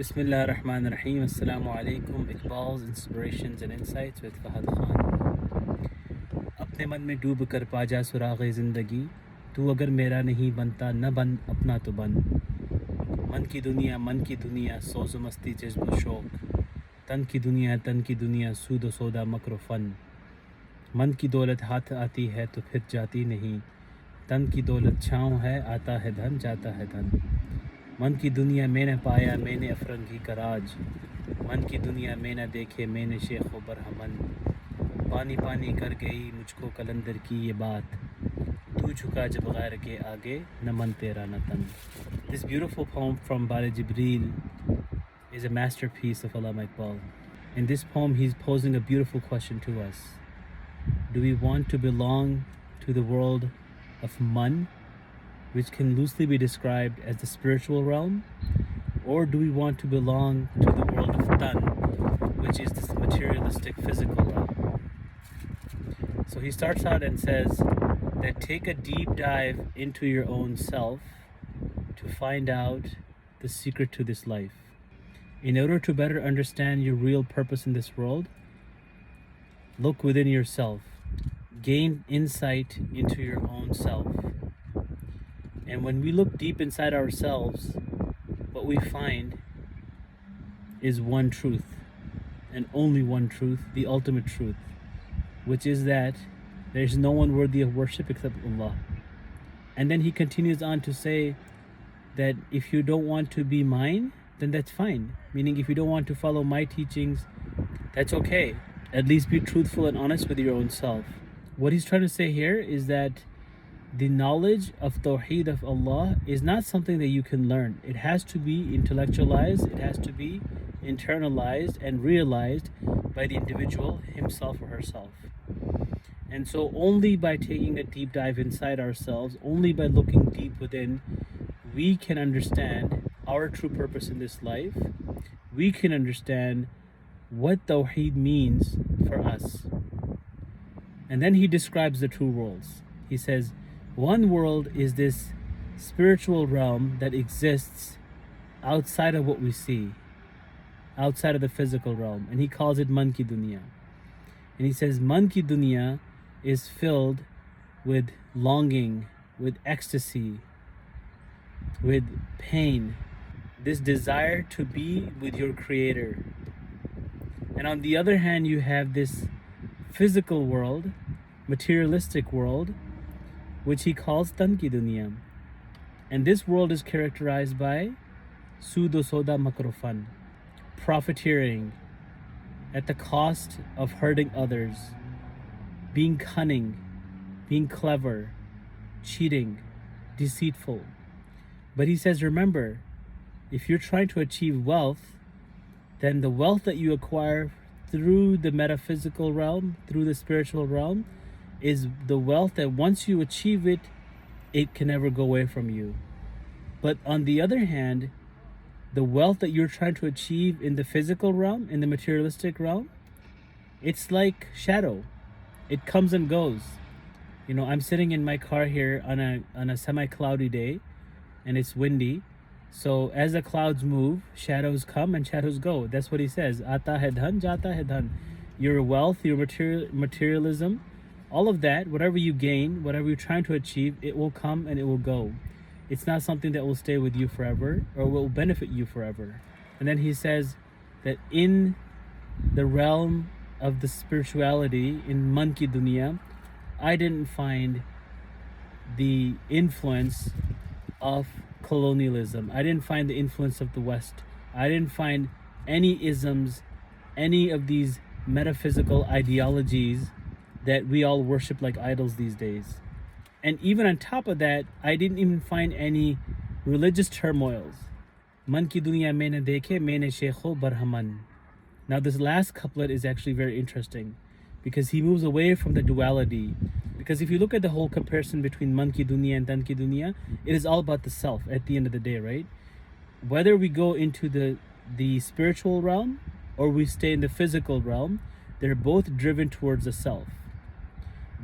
Bismillah ar-Rahman ar-Rahim. Assalamu alaikum. Iqbal's Inspirations and Insights with Fahad Khan. अपने मन में डूब कर पा जा सुराग़े ज़िंदगी, तू अगर मेरा नहीं बनता न बन अपना तो बन। मन की दुनिया सोज़ मस्ती जज्ब शौक़, तन की दुनिया सूद सौदा मकर फ़न। मन की दौलत हाथ आती है तो फिर जाती नहीं, तन की दौलत छाँव है आता है धन जाता है धन। मन की दुनिया में न पाया मैंने अफरंगी का राज, मन की दुनिया में न देखे मैंने शेख बरहमन। पानी पानी कर गई मुझको कलंदर की ये बात, तू झुका जब गैर के आगे न मन तेरा न तन। This beautiful poem from Bari Jibreel is a masterpiece of Allama Iqbal. In this poem he's posing a beautiful question to us. Do we want to belong to the world of man, which can loosely be described as the spiritual realm, or do we want to belong to the world of tan, which is this materialistic physical realm? So he starts out and says that take a deep dive into your own self to find out the secret to this life. In order to better understand your real purpose in this world, look within yourself, gain insight into your own self. And when we look deep inside ourselves, what we find is one truth, and only one truth, the ultimate truth, which is that there's no one worthy of worship except Allah. And then he continues on to say that if you don't want to be mine, then that's fine. Meaning if you don't want to follow my teachings, that's okay. At least be truthful and honest with your own self. What he's trying to say here is that the knowledge of Tawheed of Allah is not something that you can learn. It has to be intellectualized, it has to be internalized and realized by the individual himself or herself. And so only by taking a deep dive inside ourselves, only by looking deep within, we can understand our true purpose in this life. We can understand what Tawheed means for us. And then he describes the two worlds. He says, one world is this spiritual realm that exists outside of what we see, outside of the physical realm, and he calls it Man ki dunya. And he says Man ki dunya is filled with longing, with ecstasy, with pain, this desire to be with your Creator. And on the other hand, you have this physical world, materialistic world, which he calls tan ki dunya. And this world is characterized by sudo soda makrofan, profiteering at the cost of hurting others, being cunning, being clever, cheating, deceitful. But he says, remember, if you're trying to achieve wealth, then the wealth that you acquire through the metaphysical realm, through the spiritual realm, is the wealth that once you achieve it, it can never go away from you. But on the other hand, the wealth that you're trying to achieve in the physical realm, in the materialistic realm, it's like shadow. It comes and goes. You know, I'm sitting in my car here on a semi-cloudy day, and it's windy. So as the clouds move, shadows come and shadows go. That's what he says. Ata hai dhan, jata hai dhan. Your wealth, your materialism, all of that, whatever you gain, whatever you're trying to achieve, it will come and it will go. It's not something that will stay with you forever or will benefit you forever. And then he says that in the realm of the spirituality, in Man ki dunya, I didn't find the influence of colonialism. I didn't find the influence of the West. I didn't find any isms, any of these metaphysical ideologies that we all worship like idols these days. And even on top of that, I didn't even find any religious turmoils. Man ki dunya mein dekhe maine shekho barhaman. Now this last couplet is actually very interesting because he moves away from the duality. Because if you look at the whole comparison between Man ki dunya and Tan ki dunya, it is all about the self at the end of the day, right? Whether we go into the spiritual realm or we stay in the physical realm, they're both driven towards the self.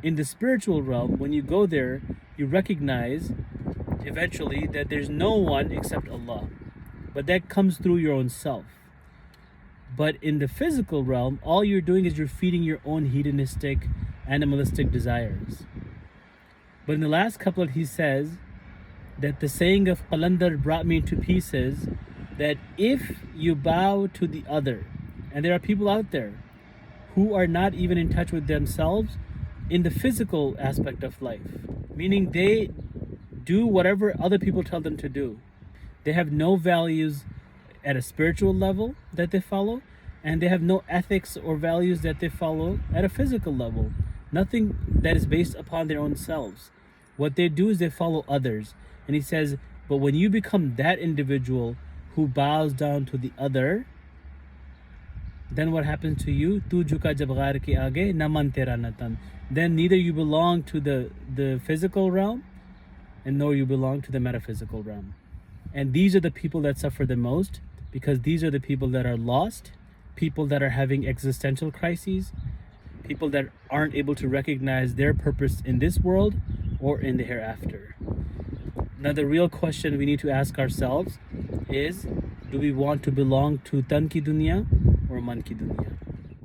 In the spiritual realm, when you go there, you recognize eventually that there's no one except Allah. but that comes through your own self. But in the physical realm, all you're doing is you're feeding your own hedonistic, animalistic desires. But in the last couplet, he says that the saying of Qalandar brought me to pieces, that if you bow to the other, and there are people out there who are not even in touch with themselves in the physical aspect of life, meaning they do whatever other people tell them to do. They have no values at a spiritual level that they follow, and they have no ethics or values that they follow at a physical level. Nothing that is based upon their own selves. What they do is they follow others. And he says, but when you become that individual who bows down to the other, then what happens to you? Tu jhuka jab ghair ke aage na man tera na tan. Then neither you belong to the physical realm, and nor you belong to the metaphysical realm. And these are the people that suffer the most, because these are the people that are lost, people that are having existential crises, people that aren't able to recognize their purpose in this world or in the hereafter. Now the real question we need to ask ourselves is, do we want to belong to tan ki dunya or man ki dunya?